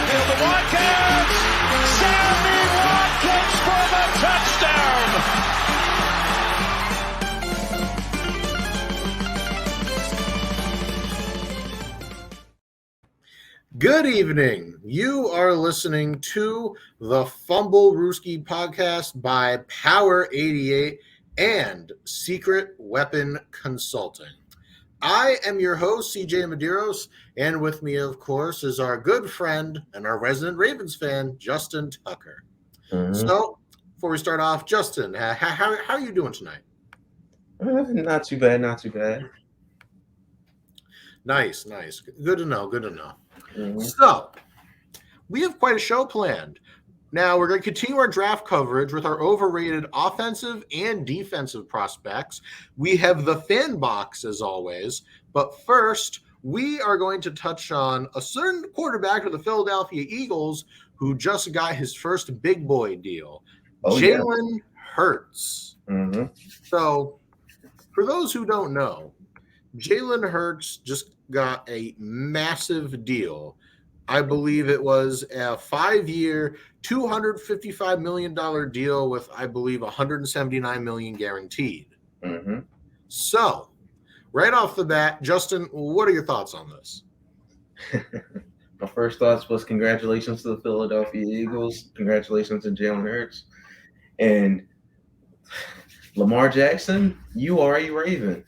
downfield to Watkins. Sammy Watkins for the touchdown. Good evening. You are listening to the Fumblerooski podcast by Power 88 and Secret Weapon Consulting. I am your host, CJ Medeiros, and with me, of course, is our good friend and our resident Ravens fan, Justin Tucker. So, before we start off, Justin, how are you doing tonight? Not too bad, not too bad. Nice. Good to know. Mm-hmm. So, we have quite a show planned. Now, we're going to continue our draft coverage with our overrated offensive and defensive prospects. We have the fan box, as always. But first, we are going to touch on a certain quarterback for the Philadelphia Eagles who just got his first big boy deal, Jalen Hurts. Mm-hmm. So, for those who don't know, Jalen Hurts just got a massive deal. I believe it was a 5-year, $255 million deal with, I believe, $179 million guaranteed. Mm-hmm. So, right off the bat, Justin, what are your thoughts on this? My first thoughts was congratulations to the Philadelphia Eagles. Congratulations to Jalen Hurts. And Lamar Jackson, you are a Raven.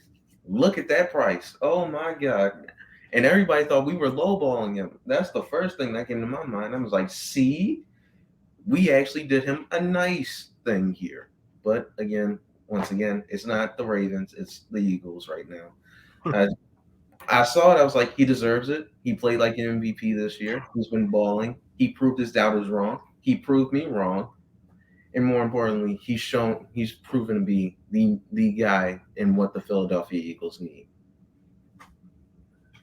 Look at that price. Oh, my God. And everybody thought we were lowballing him. That's the first thing that came to my mind. I was like, see, we actually did him a nice thing here. But once again, it's not the Ravens. It's the Eagles right now. I saw it. I was like, he deserves it. He played like an MVP this year. He's been balling. He proved his doubters wrong. He proved me wrong. And more importantly, he's proven to be the guy in what the Philadelphia Eagles need.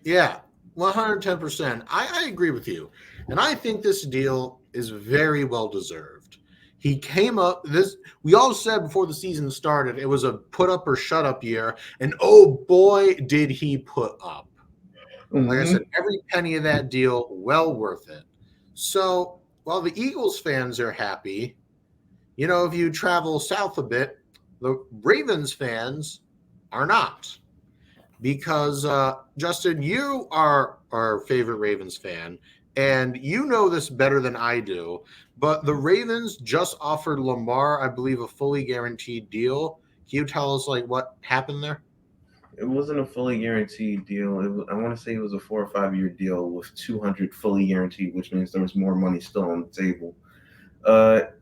Yeah, 110%. I agree with you. And I think this deal is very well deserved. He came up, we all said before the season started, it was a put up or shut up year. And oh boy, did he put up. Like I said, every penny of that deal, well worth it. So while the Eagles fans are happy, if you travel south a bit, the Ravens fans are not. Because, Justin, you are our favorite Ravens fan, and you know this better than I do, but the Ravens just offered Lamar, I believe, a fully guaranteed deal. Can you tell us, what happened there? It wasn't a fully guaranteed deal. I want to say it was a 4 or 5 year deal with 200 fully guaranteed, which means there was more money still on the table.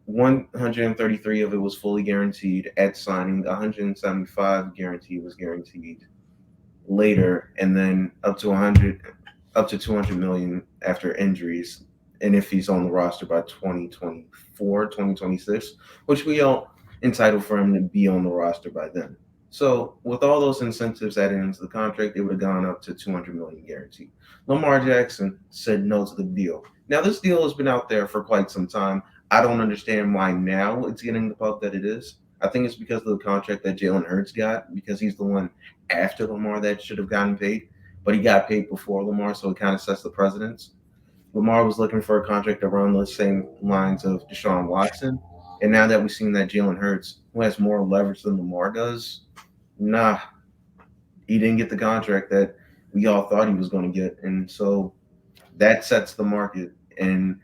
133 of it was fully guaranteed at signing. 175 guaranteed was guaranteed later, and then up to 200 million after injuries, and if he's on the roster by 2024, 2026, which we all entitled for him to be on the roster by then. So with all those incentives added into the contract, it would have gone up to 200 million guaranteed. Lamar Jackson said no to the deal. Now this deal has been out there for quite some time. I don't understand why now it's getting the pub that it is. I think it's because of the contract that Jalen Hurts got, because he's the one after Lamar that should have gotten paid, but he got paid before Lamar, so it kind of sets the precedence. Lamar was looking for a contract around the same lines of Deshaun Watson, and now that we've seen that Jalen Hurts, who has more leverage than Lamar does, he didn't get the contract that we all thought he was going to get, and so that sets the market, and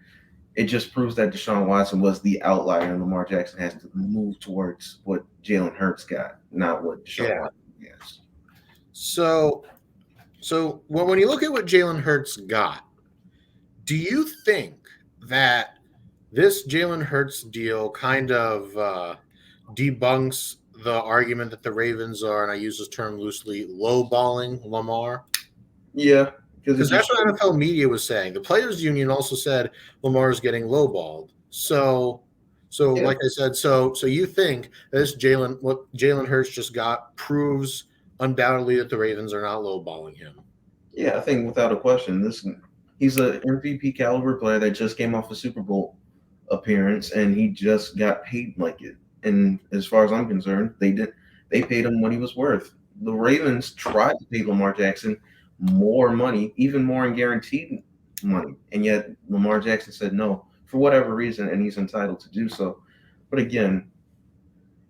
it just proves that Deshaun Watson was the outlier, and Lamar Jackson has to move towards what Jalen Hurts got, not what Deshaun Watson gets. So when you look at what Jalen Hurts got, do you think that this Jalen Hurts deal kind of debunks the argument that the Ravens are, and I use this term loosely, lowballing Lamar? Yeah. Because that's what NFL media was saying. The players' union also said Lamar is getting lowballed. So yeah. Like I said, so you think this what Jalen Hurts just got proves undoubtedly that the Ravens are not lowballing him? Yeah, I think without a question, he's an MVP caliber player that just came off a Super Bowl appearance, and he just got paid like it. And as far as I'm concerned, they paid him what he was worth. The Ravens tried to pay Lamar Jackson more money, even more in guaranteed money. And yet Lamar Jackson said no for whatever reason, and he's entitled to do so. But again,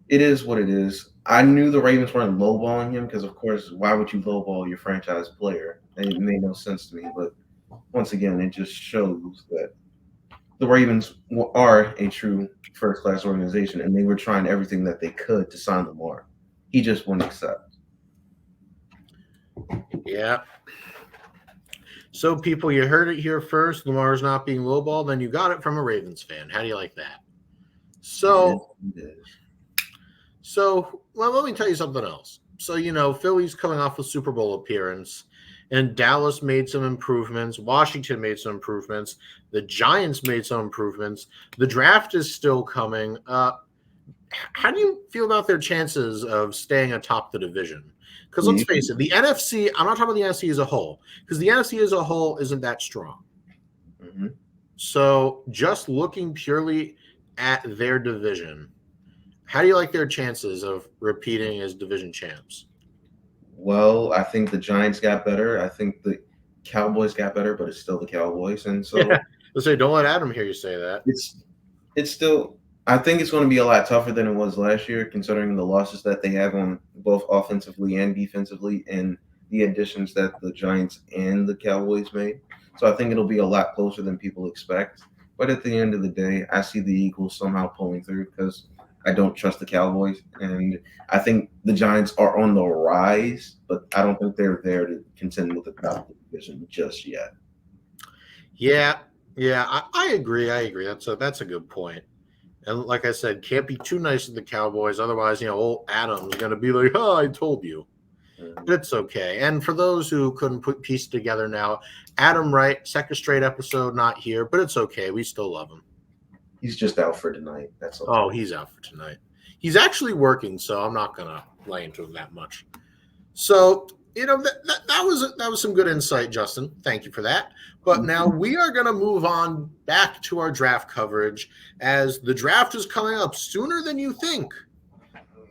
it is what it is. I knew the Ravens weren't lowballing him because, of course, why would you lowball your franchise player? It made no sense to me. But once again, it just shows that the Ravens are a true first-class organization, and they were trying everything that they could to sign Lamar. He just wouldn't accept. Yeah. So, people, you heard it here first. Lamar's not being lowballed, then you got it from a Ravens fan. How do you like that? So, well, let me tell you something else. So, Philly's coming off a Super Bowl appearance, and Dallas made some improvements. Washington made some improvements. The Giants made some improvements. The draft is still coming. How do you feel about their chances of staying atop the division? Because let's face it, the NFC, I'm not talking about the NFC as a whole, because the NFC as a whole isn't that strong. Mm-hmm. So just looking purely at their division, how do you like their chances of repeating as division champs? Well, I think the Giants got better. I think the Cowboys got better, but it's still the Cowboys. And so let's say, don't let Adam hear you say that. It's still, I think it's going to be a lot tougher than it was last year, considering the losses that they have on both offensively and defensively and the additions that the Giants and the Cowboys made. So I think it'll be a lot closer than people expect. But at the end of the day, I see the Eagles somehow pulling through because I don't trust the Cowboys. And I think the Giants are on the rise, but I don't think they're there to contend with the top division just yet. Yeah, I agree. That's a good point. And like I said, can't be too nice to the Cowboys. Otherwise, old Adam's going to be like, oh, I told you. But it's okay. And for those who couldn't put piece together now, Adam Wright, second straight episode, not here, but it's okay. We still love him. He's just out for tonight. That's all. Oh, he's out for tonight. He's actually working, so I'm not going to lay into him that much. So, that was some good insight, Justin. Thank you for that. But now we are going to move on back to our draft coverage as the draft is coming up sooner than you think.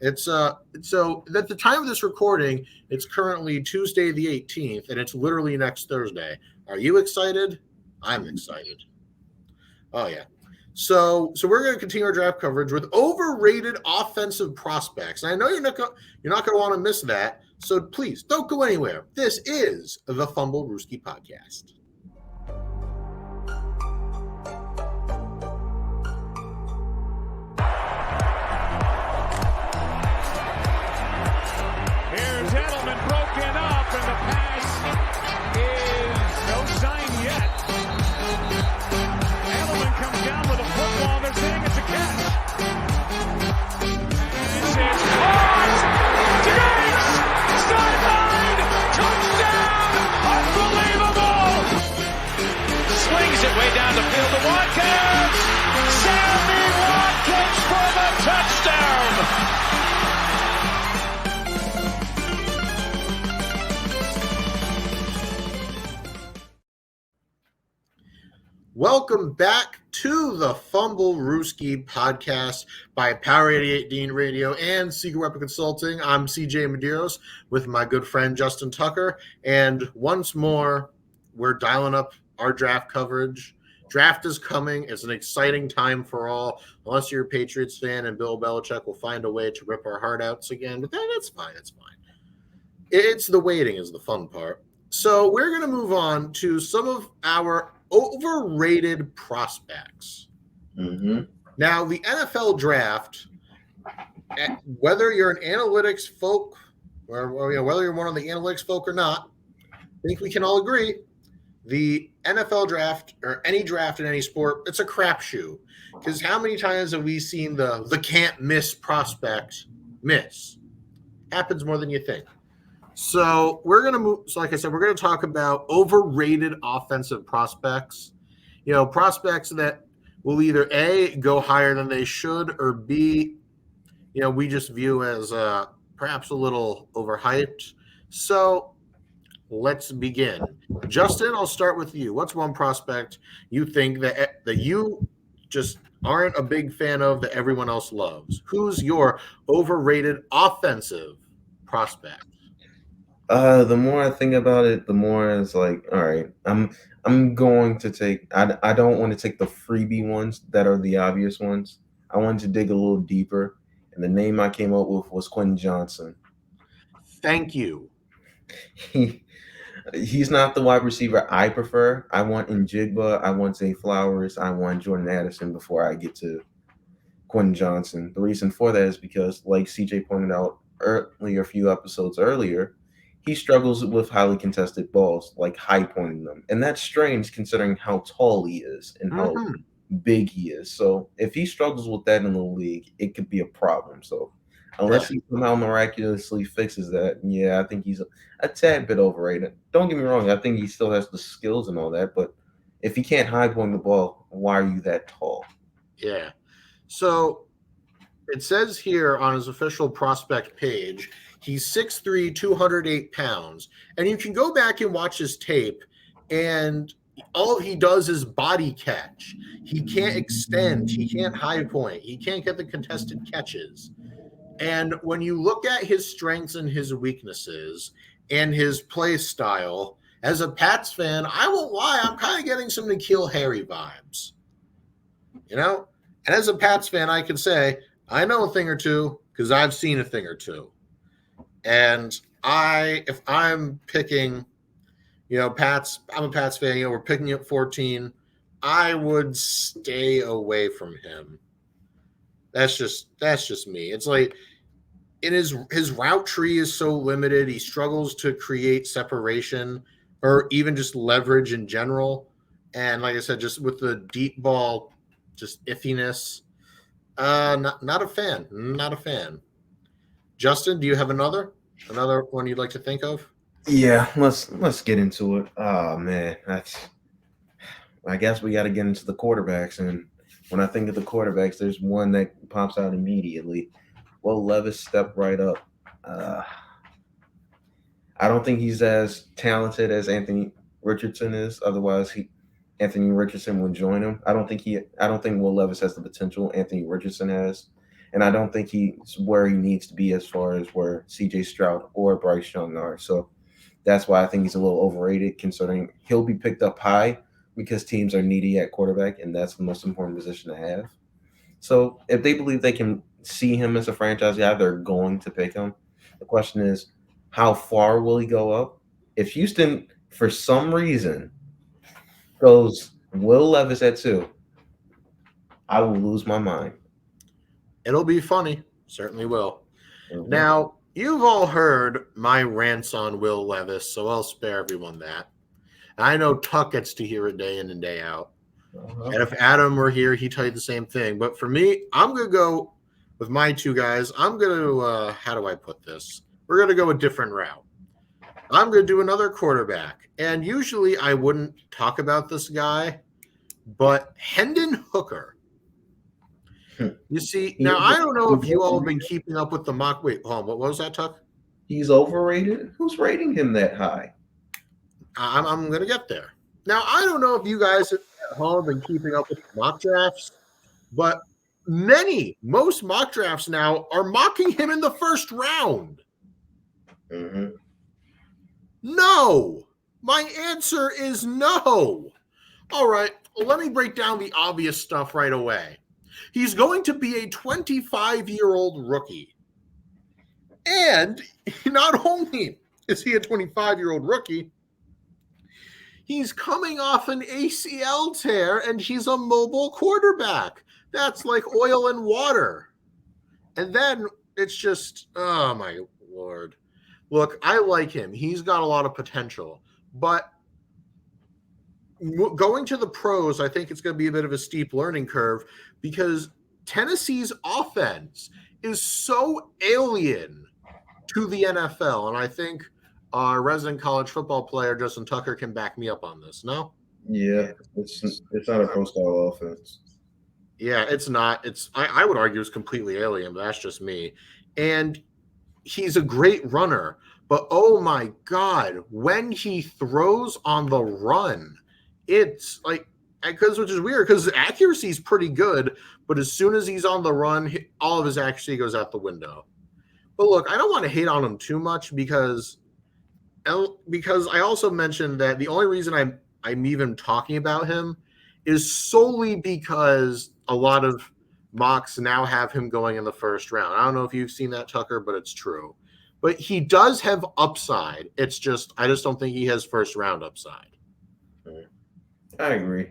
It's so at the time of this recording, it's currently Tuesday the 18th, and it's literally next Thursday. Are you excited? I'm excited. Oh yeah. So we're going to continue our draft coverage with overrated offensive prospects. And I know you're not going to want to miss that. So please don't go anywhere. This is the Fumblerooski podcast. Here's Edelman broken up, and the pass is no sign yet. Edelman comes down with a football. They're saying it's a catch. This is caught. Diggs! Sideline! Touchdown! Unbelievable! Swings it way down the field to Watkins. Sammy Watkins for the touchdown! Welcome back to the Fumblerooski podcast by Power 88 Dean Radio and Secret Weapon Consulting. I'm CJ Medeiros with my good friend Justin Tucker. And once more, we're dialing up our draft coverage. Draft is coming. It's an exciting time for all, unless you're a Patriots fan and Bill Belichick will find a way to rip our heart outs again. But that's fine. That's fine. It's the waiting is the fun part. So we're going to move on to some of our overrated prospects. Mm-hmm. Now, the NFL draft, whether you're an analytics folk or whether you're one of the analytics folk or not, I think we can all agree the NFL draft or any draft in any sport, it's a crapshoot. Because how many times have we seen the can't miss prospect miss? Happens more than you think. So we're going to move. So like I said, we're going to talk about overrated offensive prospects, prospects that will either A, go higher than they should, or B, we just view as perhaps a little overhyped. So let's begin. Justin, I'll start with you. What's one prospect you think that you just aren't a big fan of that everyone else loves? Who's your overrated offensive prospect? The more I think about it, the more it's like, all right, I'm going to take. I don't want to take the freebie ones that are the obvious ones. I wanted to dig a little deeper, and the name I came up with was Quentin Johnson. Thank you. He he's not the wide receiver I prefer. I want Njigba, I want Zay Flowers, I want Jordan Addison before I get to Quentin Johnson. The reason for that is because, like CJ pointed out earlier, a few episodes earlier, he struggles with highly contested balls, like high pointing them. And that's strange considering how tall he is and how Hmm. big he is. So if he struggles with that in the league, it could be a problem. So Yeah. unless he somehow miraculously fixes that, yeah, I think he's a tad bit overrated. Don't get me wrong, I think he still has the skills and all that, but if he can't high point the ball, why are you that tall? Yeah. So it says here on his official prospect page, he's 6'3", 208 pounds. And you can go back and watch his tape, and all he does is body catch. He can't extend. He can't high point. He can't get the contested catches. And when you look at his strengths and his weaknesses and his play style, as a Pats fan, I won't lie, I'm kind of getting some N'Keal Harry vibes. You know? And as a Pats fan, I can say, I know a thing or two because I've seen a thing or two. And if I'm picking, Pats, I'm a Pats fan, we're picking at 14, I would stay away from him. That's just me. It's like in his route tree is so limited. He struggles to create separation or even just leverage in general. And like I said, just with the deep ball, just iffiness. Not a fan. Not a fan. Justin, do you have another one you'd like to think of? Yeah, let's get into it. Oh man, I guess we got to get into the quarterbacks, and when I think of the quarterbacks, there's one that pops out immediately. Will Levis stepped right up. Uh, I don't think he's as talented as Anthony Richardson is. Otherwise, Anthony Richardson would join him. I don't think Will Levis has the potential Anthony Richardson has, and I don't think he's where he needs to be as far as where C.J. Stroud or Bryce Young are. So that's why I think he's a little overrated, considering he'll be picked up high because teams are needy at quarterback, and that's the most important position to have. So if they believe they can see him as a franchise guy, they're going to pick him. The question is, how far will he go up? If Houston, for some reason, goes Will Levis at 2, I will lose my mind. It'll be funny. Certainly will. Mhm. Now, you've all heard my rants on Will Levis, so I'll spare everyone that. I know Tuck gets to hear it day in and day out. Uh-huh. And if Adam were here, he'd tell you the same thing. But for me, I'm going to go with my two guys. I'm going to, how do I put this? We're going to go a different route. I'm going to do another quarterback. And usually I wouldn't talk about this guy, but Hendon Hooker. You see, now I don't know if you all have been keeping up with the mock. Wait, hold on. What was that, Tuck? He's overrated. Who's rating him that high? I'm going to get there. Now, I don't know if you guys at home have been keeping up with mock drafts, but most mock drafts now are mocking him in the first round. Mm-hmm. No. My answer is no. All right, well, let me break down the obvious stuff right away. He's going to be a 25-year-old rookie. And not only is he a 25-year-old rookie, he's coming off an ACL tear, and he's a mobile quarterback. That's like oil and water. And then it's just, oh, my Lord. Look, I like him. He's got a lot of potential. But going to the pros, I think it's going to be a bit of a steep learning curve because Tennessee's offense is so alien to the NFL. And I think our resident college football player, Justin Tucker, can back me up on this. No? Yeah, it's not a pro style offense. Yeah, it's not. I would argue it's completely alien, but that's just me. And he's a great runner, but oh my God, when he throws on the run, it's like, which is weird because his accuracy is pretty good, but as soon as he's on the run, all of his accuracy goes out the window. But look, I don't want to hate on him too much because because I also mentioned that the only reason I'm even talking about him is solely because a lot of mocks now have him going in the first round. I don't know if you've seen that, Tucker, but it's true. But he does have upside. It's just I just don't think he has first round upside. I agree.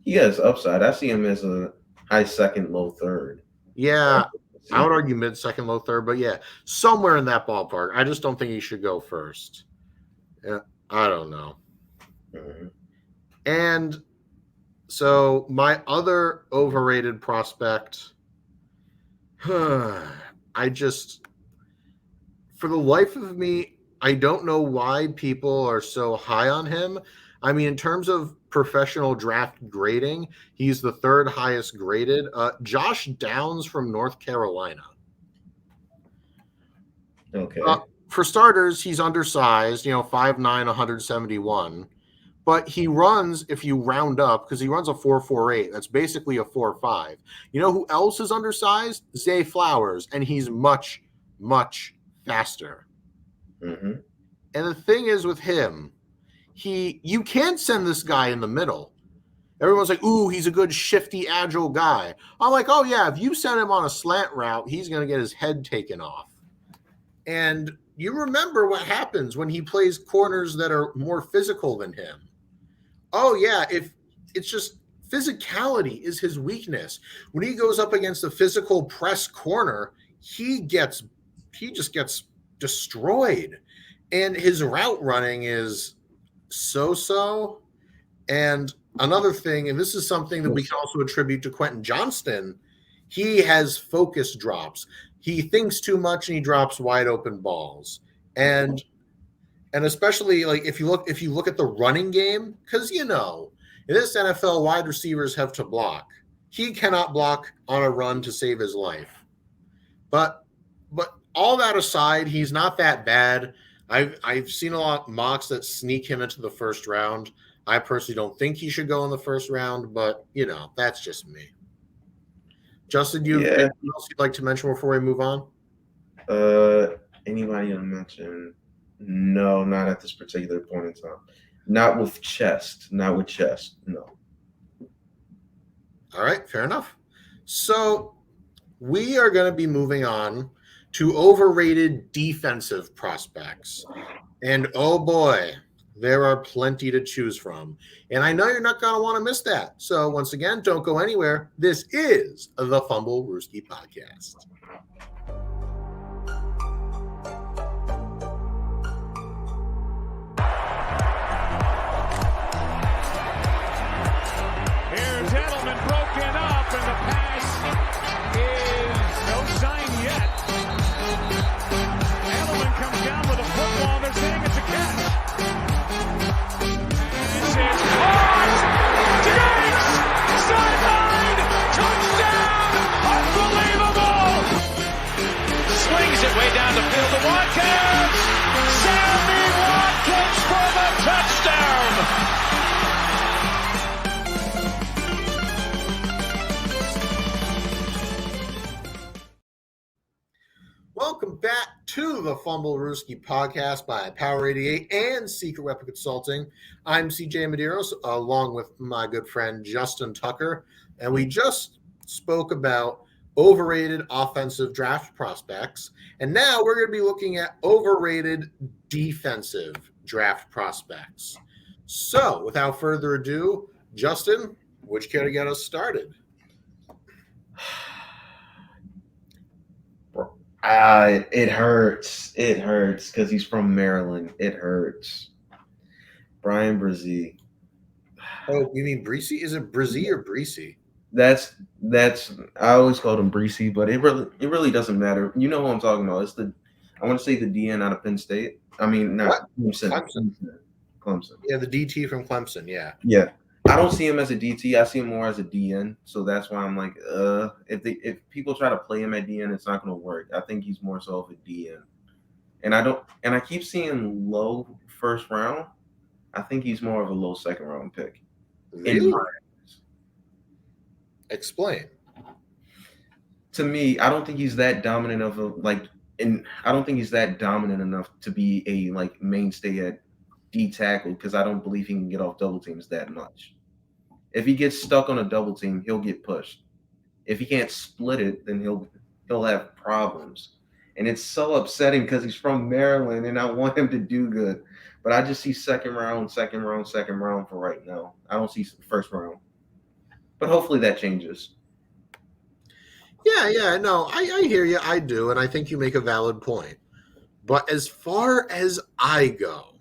He has upside. I see him as a high second, low third. Yeah, I would argue mid second, low third, but yeah, somewhere in that ballpark. I just don't think he should go first. Yeah, I don't know. Mm-hmm. And so my other overrated prospect, I just, for the life of me, I don't know why people are so high on him. I mean, in terms of professional draft grading, he's the third highest graded. Josh Downs from North Carolina. Okay. For starters, he's undersized, 5'9", 171. But he runs, if you round up, because he runs a 4.48. That's basically a 4.5. You know who else is undersized? Zay Flowers, and he's much, much faster. Mm-hmm. And the thing is with him, you can't send this guy in the middle. Everyone's like, ooh, he's a good, shifty, agile guy. I'm like, oh, yeah, if you send him on a slant route, he's going to get his head taken off. And you remember what happens when he plays corners that are more physical than him. Oh, yeah, if it's just physicality is his weakness. When he goes up against a physical press corner, he just gets destroyed. And his route running is so. And another thing, and this is something that we can also attribute to Quentin Johnston, he has focus drops. He thinks too much and he drops wide open balls. And especially like if you look at the running game, because in this NFL, wide receivers have to block. He cannot block on a run to save his life. But all that aside, he's not that bad. I've seen a lot of mocks that sneak him into the first round. I personally don't think he should go in the first round, but that's just me. Justin, do you have anything else you'd like to mention before we move on? Anybody to mention? No, not at this particular point in time. Not with chest. No. All right, fair enough. So we are going to be moving on to overrated defensive prospects. And oh boy, there are plenty to choose from. And I know you're not going to want to miss that. So once again, don't go anywhere. This is the Fumblerooski podcast. Gentlemen, broken up, and the pass is no sign yet. Edelman comes down with a football. They're saying it's a catch. This is caught. Diggs! Sideline! Touchdown! Unbelievable! Swings it way down the field to Watkins. Sammy Watkins for the touchdown! Welcome back to the Fumblerooski podcast by Power 88 and Secret Weapon Consulting. I'm CJ Medeiros, along with my good friend Justin Tucker, and we just spoke about overrated offensive draft prospects, and now we're going to be looking at overrated defensive draft prospects. So, without further ado, Justin, would you care to get us started? It hurts. It hurts because he's from Maryland. It hurts. Brian Brzee. Oh, you mean Breesy? Is it Brzee or Breesy? That's I always called him Breesy, but it really doesn't matter. You know who I'm talking about. I want to say the DN out of Penn State. I mean, not Clemson. Yeah, the DT from Clemson. Yeah. Yeah. I don't see him as a DT. I see him more as a DN. So that's why I'm like, if people try to play him at DN, it's not going to work. I think he's more so of a DN. And I keep seeing low first round. I think he's more of a low second round pick. Really? Explain. To me, I don't think he's that dominant of and I don't think he's that dominant enough to be a like mainstay at D tackle because I don't believe he can get off double teams that much. If he gets stuck on a double team, he'll get pushed. If he can't split it, then he'll have problems. And it's so upsetting because he's from Maryland and I want him to do good. But I just see second round for right now. I don't see first round. But hopefully that changes. Yeah, no, I hear you. I do, and I think you make a valid point. But as far as I go,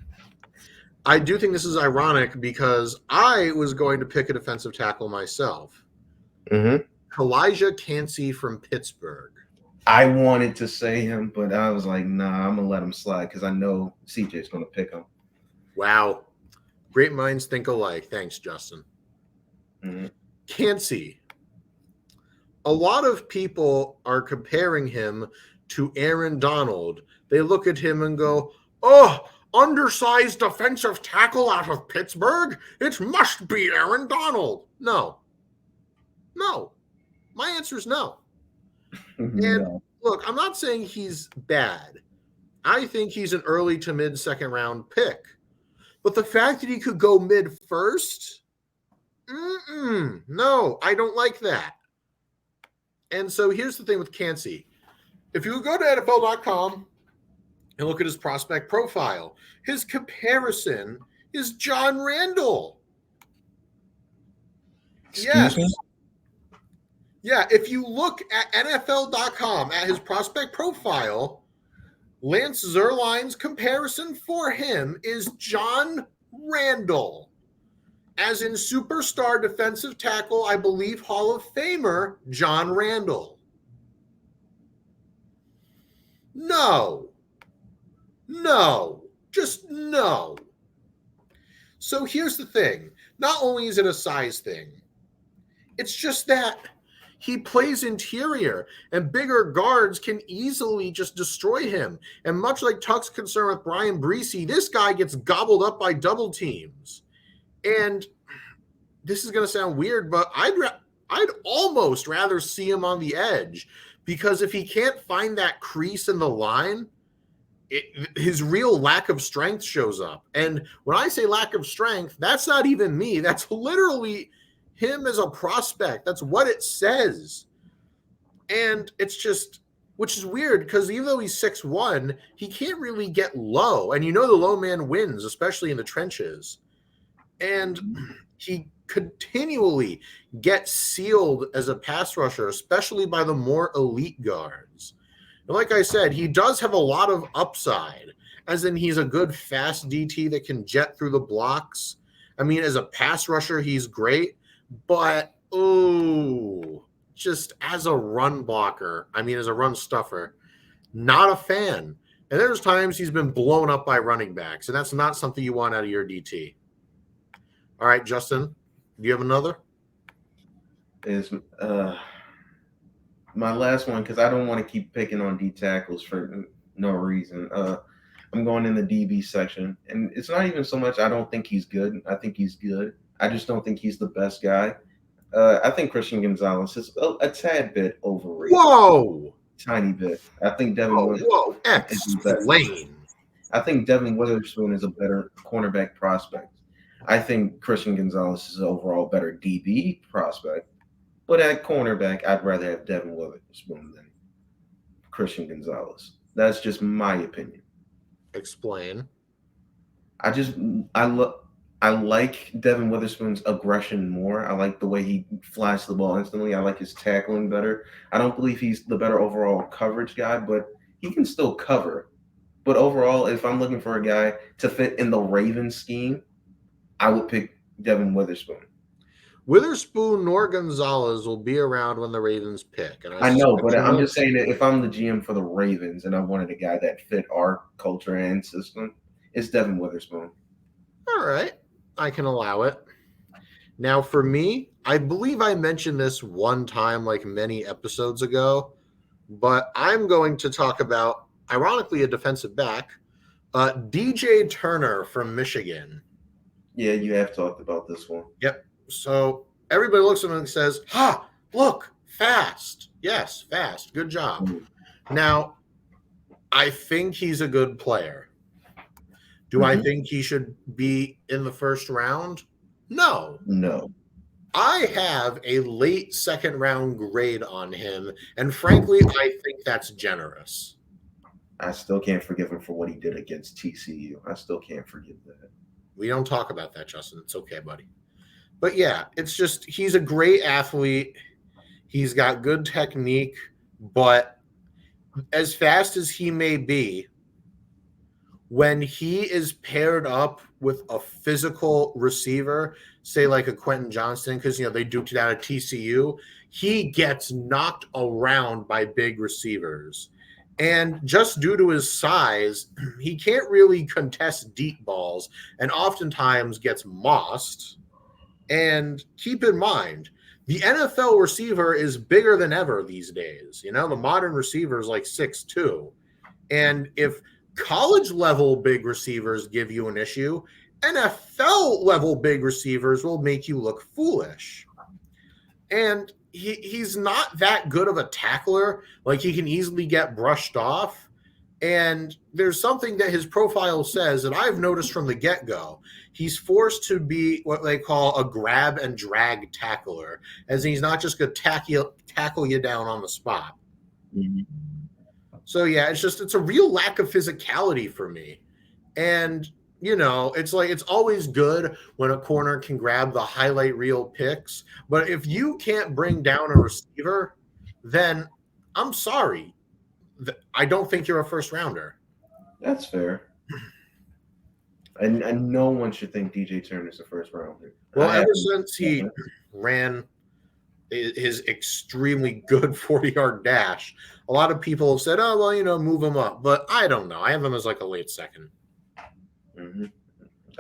I do think this is ironic because I was going to pick a defensive tackle myself. Mm-hmm. Elijah Cansey from Pittsburgh. I wanted to say him, but I was like, nah, I'm going to let him slide because I know CJ's going to pick him. Wow. Great minds think alike. Thanks, Justin. Mm-hmm. Cansey. A lot of people are comparing him to Aaron Donald. They look at him and go, oh, undersized defensive tackle out of Pittsburgh? It must be Aaron Donald. No. My answer is no. And look, I'm not saying he's bad. I think he's an early to mid second round pick. But the fact that he could go mid first, no, I don't like that. And so here's the thing with Cansey. If you go to NFL.com and look at his prospect profile, his comparison is John Randall. Excuse me? Yeah, if you look at NFL.com at his prospect profile, Lance Zierlein's comparison for him is John Randall. As in superstar defensive tackle, I believe Hall of Famer John Randall. No, just no. So here's the thing. Not only is it a size thing, it's just that he plays interior, and bigger guards can easily just destroy him. And much like Tuck's concern with Brian Breesy, this guy gets gobbled up by double teams. And this is going to sound weird, but I'd almost rather see him on the edge, because if he can't find that crease in the line, his real lack of strength shows up. And when I say lack of strength, that's not even me. That's literally him as a prospect. That's what it says. And it's just, which is weird because even though he's 6'1", he can't really get low. And the low man wins, especially in the trenches. And he continually gets sealed as a pass rusher, especially by the more elite guards. And like I said, he does have a lot of upside, as in he's a good fast DT that can jet through the blocks. I mean, as a pass rusher, he's great. But, just as a run blocker, as a run stuffer, not a fan. And there's times he's been blown up by running backs, and that's not something you want out of your DT. All right, Justin, do you have another? Is my last one, because I don't want to keep picking on D tackles for no reason. I'm going in the DB section, and it's not even so much I don't think he's good. I think he's good. I just don't think he's the best guy. I think Christian Gonzalez is a tad bit overrated. Whoa! Tiny bit. I think Devin Explain. I think Devin Witherspoon is a better cornerback prospect. I think Christian Gonzalez is an overall better DB prospect. But at cornerback, I'd rather have Devin Witherspoon than Christian Gonzalez. That's just my opinion. Explain. I like Devin Witherspoon's aggression more. I like the way he flies the ball instantly. I like his tackling better. I don't believe he's the better overall coverage guy, but he can still cover. But overall, if I'm looking for a guy to fit in the Ravens scheme, I would pick Devin Witherspoon. Witherspoon nor Gonzalez will be around when the Ravens pick. And I know, but I'm just saying that if I'm the GM for the Ravens and I wanted a guy that fit our culture and system, it's Devin Witherspoon. All right. I can allow it. Now, for me, I believe I mentioned this one time, like many episodes ago, but I'm going to talk about, ironically, a defensive back, DJ Turner from Michigan. Yeah, you have talked about this one. Yep. So everybody looks at him and says, look, fast. Yes, fast. Good job. Now, I think he's a good player. Do I think he should be in the first round? No. No. I have a late second round grade on him, and frankly, I think that's generous. I still can't forgive him for what he did against TCU. I still can't forgive that. We don't talk about that, Justin. It's okay, buddy. But yeah, it's just he's a great athlete. He's got good technique, but as fast as he may be, when he is paired up with a physical receiver, say like a Quentin Johnston, because they duked it out at TCU, he gets knocked around by big receivers. And just due to his size, he can't really contest deep balls and oftentimes gets mossed. And keep in mind, the NFL receiver is bigger than ever these days. The modern receiver is like 6'2". And if college level big receivers give you an issue, NFL level big receivers will make you look foolish. And he's not that good of a tackler. Like, he can easily get brushed off. And there's something that his profile says that I've noticed from the get-go. He's forced to be what they call a grab and drag tackler, as he's not just going to tackle you down on the spot. Mm-hmm. So, yeah, it's a real lack of physicality for me. And, it's always good when a corner can grab the highlight reel picks. But if you can't bring down a receiver, then I'm sorry. I don't think you're a first rounder. That's fair. And no one should think DJ Turner's a first rounder. Well, ever since he ran his extremely good 40-yard dash, a lot of people have said, oh, well, move him up. But I don't know. I have him as like a late second. Mm-hmm.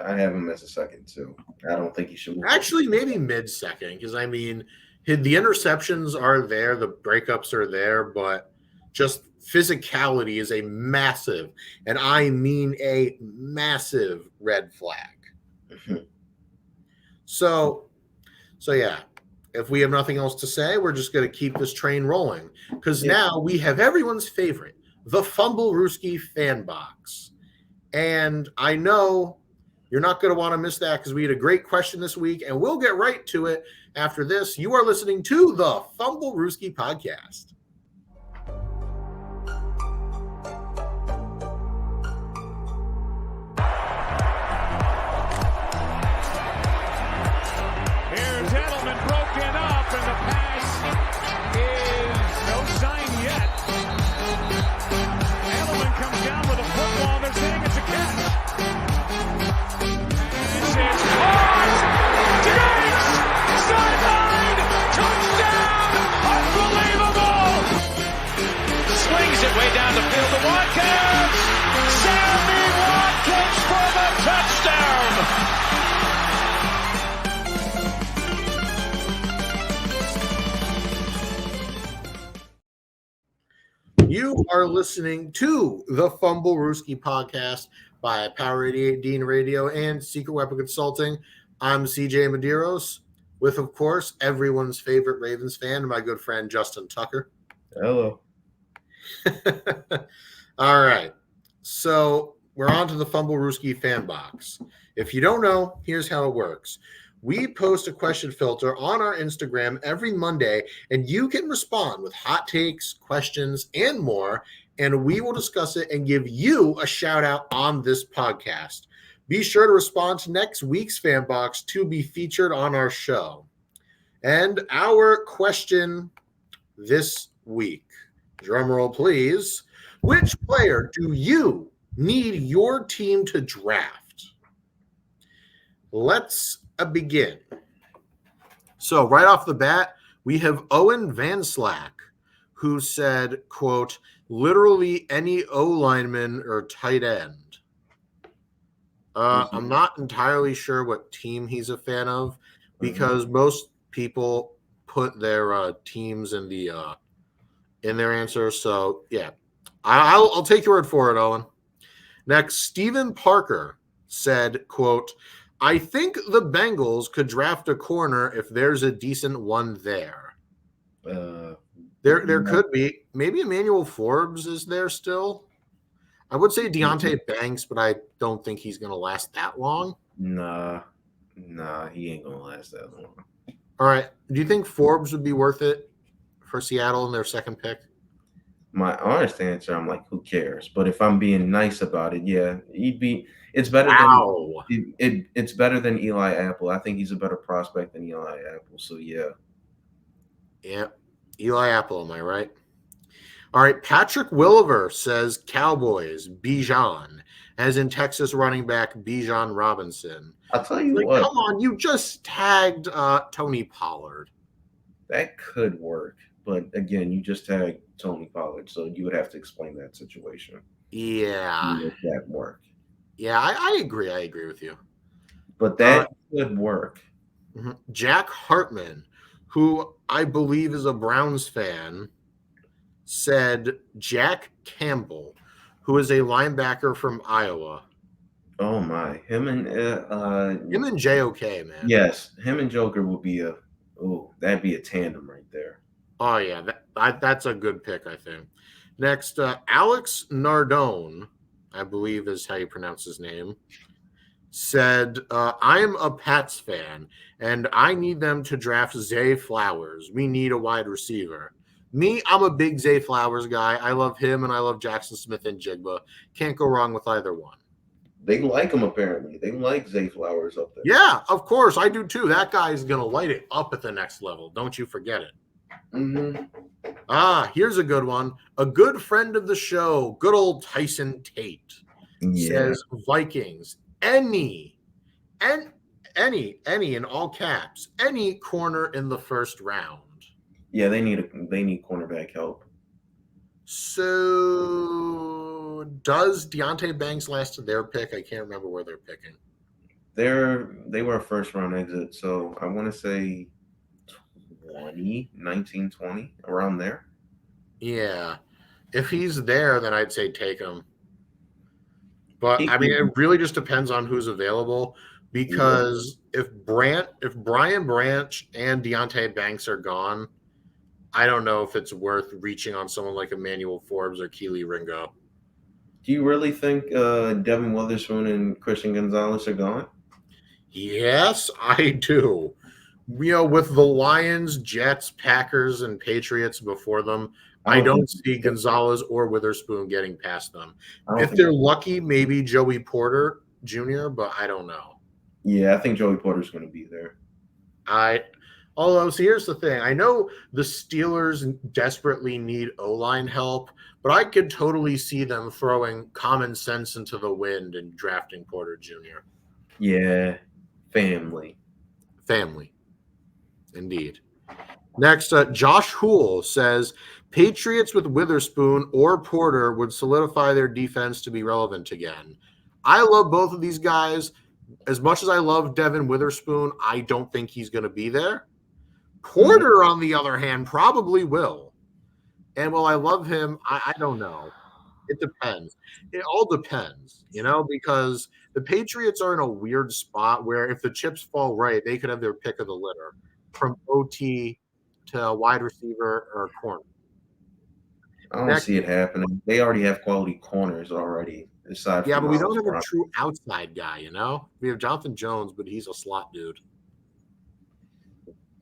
I have him as a second, too. I don't think he should move. Actually, maybe mid-second, because, the interceptions are there, the breakups are there, but just physicality is a massive, and I mean a massive red flag. Mm-hmm. So yeah, if we have nothing else to say, we're just going to keep this train rolling, because now we have everyone's favorite, the Fumblerooski fan box. And I know you're not going to want to miss that, because we had a great question this week, and we'll get right to it after this. You are listening to the Fumblerooski podcast. Way down the field to Watkins. Sammy Watkins for the touchdown. You are listening to the Fumblerooski podcast by Power 88 Dean Radio and Secret Weapon Consulting. I'm CJ Medeiros, with, of course, everyone's favorite Ravens fan, my good friend Justin Tucker. Hello. All right. So we're on to the Fumblerooski fan box. If you don't know, here's how it works. We post a question filter on our Instagram every Monday, and you can respond with hot takes, questions, and more, and we will discuss it and give you a shout out on this podcast. Be sure to respond to next week's fan box to be featured on our show. And our question this week, drum roll please, which player do you need your team to draft? Let's begin. So right off the bat, we have Owen Van Slack, who said, quote, literally any O-lineman or tight end. I'm not entirely sure what team he's a fan of, because most people put their teams in their answer. So yeah, I'll take your word for it, Owen. Next, Stephen Parker said, quote, I think the Bengals could draft a corner if there's a decent one there. There could be. Maybe Emmanuel Forbes is there still. I would say Deontay Banks, but I don't think he's going to last that long. Nah, he ain't gonna last that long. All right. Do you think Forbes would be worth it for Seattle in their second pick? My honest answer, I'm like, who cares? But if I'm being nice about it, yeah, he'd be. It's better Wow. than it's better than Eli Apple. I think he's a better prospect than Eli Apple. So yeah. Yeah. Eli Apple, am I right? All right. Patrick Williver says Cowboys, Bijan, as in Texas running back Bijan Robinson. I'll tell you Like, what, come on, you just tagged Tony Pollard. that could work. But again, you just tagged Tony Pollard, so you would have to explain that situation. Yeah. Make that work. Yeah, I agree. I agree with you. But that could work. Jack Hartman, who I believe is a Browns fan, said Jack Campbell, who is a linebacker from Iowa. Oh my, him and JOK, man. yes, him and Joker would be that'd be a tandem right there. Oh yeah, that's a good pick, I think. Next, Alex Nardone, I believe is how you pronounce his name, said, I'm a Pats fan, and I need them to draft Zay Flowers. We need a wide receiver. Me, I'm a big Zay Flowers guy. I love him, and I love Jackson Smith and Jigba. Can't go wrong with either one. They like him, apparently. They like Zay Flowers up there. Yeah, of course. I do, too. That guy is going to light it up at the next level. Don't you forget it. Here's a good one. A good friend of the show, good old Tyson Tate, says Vikings. Any in all caps, any corner in the first round. Yeah, they need cornerback help. So does Deontay Banks last their pick? I can't remember where they're picking. They were a first round exit, so I want to say 19, 20, around there. Yeah. If he's there, then I'd say take him. But I mean, it really just depends on who's available. Because if Brian Branch and Deontay Banks are gone, I don't know if it's worth reaching on someone like Emmanuel Forbes or Keely Ringo. Do you really think Devin Witherspoon and Christian Gonzalez are gone? Yes, I do. With the Lions, Jets, Packers, and Patriots before them, I don't see Gonzalez or Witherspoon getting past them. If they're lucky, maybe Joey Porter Jr., but I don't know. Yeah, I think Joey Porter's going to be there. Although, here's the thing. I know the Steelers desperately need O-line help, but I could totally see them throwing common sense into the wind and drafting Porter Jr. Yeah, family. Indeed. Next, Josh Hool says, Patriots with Witherspoon or Porter would solidify their defense to be relevant again. I love both of these guys. As much as I love Devin Witherspoon, I don't think he's going to be there. Porter, on the other hand, probably will. And while I love him, I don't know. It depends. It all depends, because the Patriots are in a weird spot where if the chips fall right, they could have their pick of the litter from OT to wide receiver or corner. I don't see it happening. They already have quality corners already. But we don't have a true outside guy, We have Jonathan Jones, but he's a slot dude.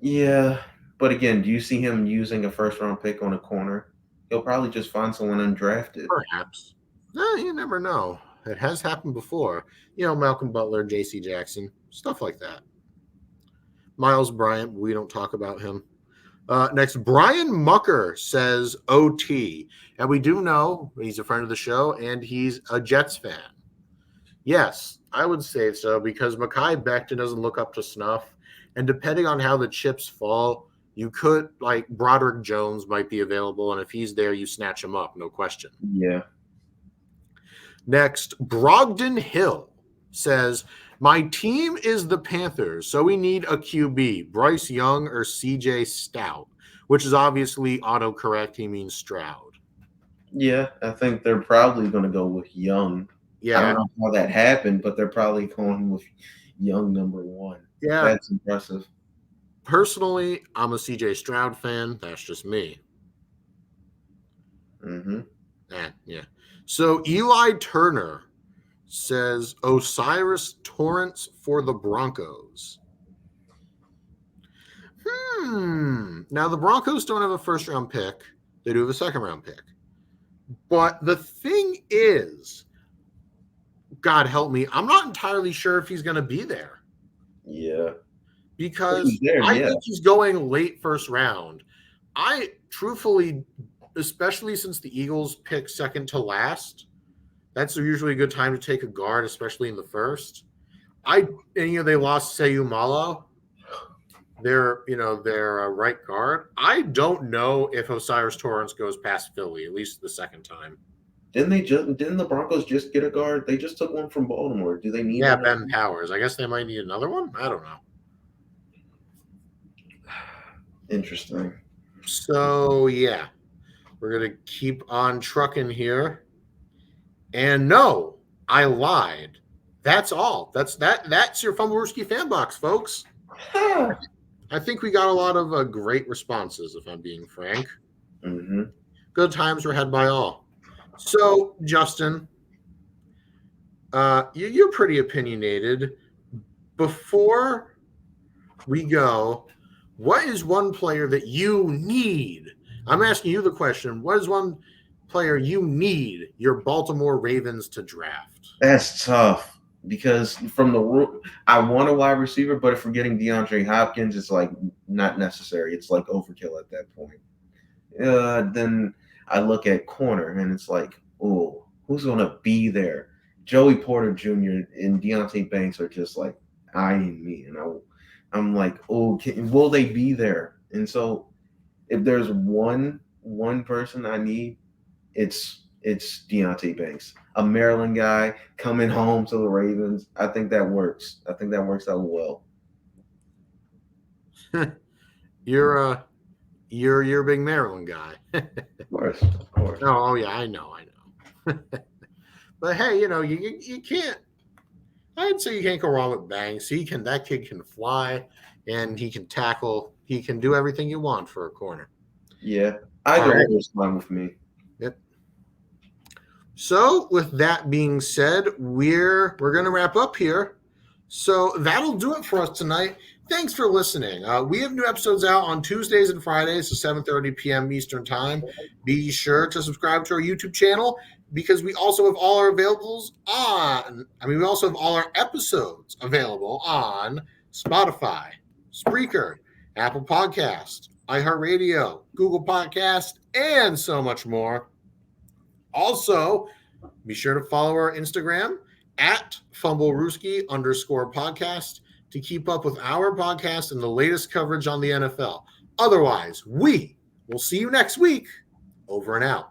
Yeah, but again, do you see him using a first-round pick on a corner? He'll probably just find someone undrafted. Perhaps. No, you never know. It has happened before. Malcolm Butler, J.C. Jackson, stuff like that. Miles Bryant, we don't talk about him. Next, Brian Mucker says OT. And we do know he's a friend of the show, and he's a Jets fan. Yes, I would say so, because Mekhi Becton doesn't look up to snuff. And depending on how the chips fall, you could, Broderick Jones might be available, and if he's there, you snatch him up, no question. Yeah. Next, Brogdon Hill says, my team is the Panthers, so we need a QB, Bryce Young or CJ Stout, which is obviously autocorrect. He means Stroud. Yeah, I think they're probably going to go with Young. Yeah. I don't know how that happened, but they're probably going with Young number one. Yeah. That's impressive. Personally, I'm a CJ Stroud fan. That's just me. Mm-hmm. Yeah. So Eli Turner says Osiris Torrance for the Broncos. Now the Broncos don't have a first-round pick. They do have a second-round pick. But the thing is, God help me, I'm not entirely sure if he's going to be there. Yeah. Because There, I yeah. think he's going late first round. I truthfully, especially since the Eagles pick second to last, that's usually a good time to take a guard, especially in the first. They lost Sayumalo, their right guard. I don't know if Osiris Torrance goes past Philly, at least the second time. Didn't the Broncos just get a guard? They just took one from Baltimore. Do they need one? Ben Powers. I guess they might need another one. I don't know. Interesting. So yeah, we're gonna keep on trucking here. And no, I lied. That's all. That's your Fumblerooski fan box, folks. I think we got a lot of great responses, if I'm being frank. Mm-hmm. Good times were had by all. So, Justin, you're pretty opinionated. Before we go, what is one player that you need? I'm asking you the question. What is one player you need your Baltimore Ravens to draft? That's tough because I want a wide receiver, but if we're getting DeAndre Hopkins, it's like not necessary. It's like overkill at that point. Then I look at corner and it's like, oh, who's going to be there? Joey Porter Jr. and Deontay Banks are just like eyeing me. And I'm like, oh, will they be there? And so if there's one person I need, it's Deontay Banks, a Maryland guy coming home to the Ravens. I think that works. I think that works out well. You're a big Maryland guy. Of course. Oh yeah, I know. But hey, you can't. I'd say you can't go wrong with Banks. That kid can fly, and he can tackle. He can do everything you want for a corner. Yeah, either way is fine with me. Yep. So with that being said, we're going to wrap up here. So that'll do it for us tonight. Thanks for listening. We have new episodes out on Tuesdays and Fridays at 7:30 p.m. Eastern Time. Be sure to subscribe to our YouTube channel because we also have all our we also have all our episodes available on Spotify, Spreaker, Apple Podcast, iHeartRadio, Google Podcast, and so much more. Also, be sure to follow our Instagram at Fumblerooski_podcast to keep up with our podcast and the latest coverage on the NFL. Otherwise, we will see you next week. Over and out.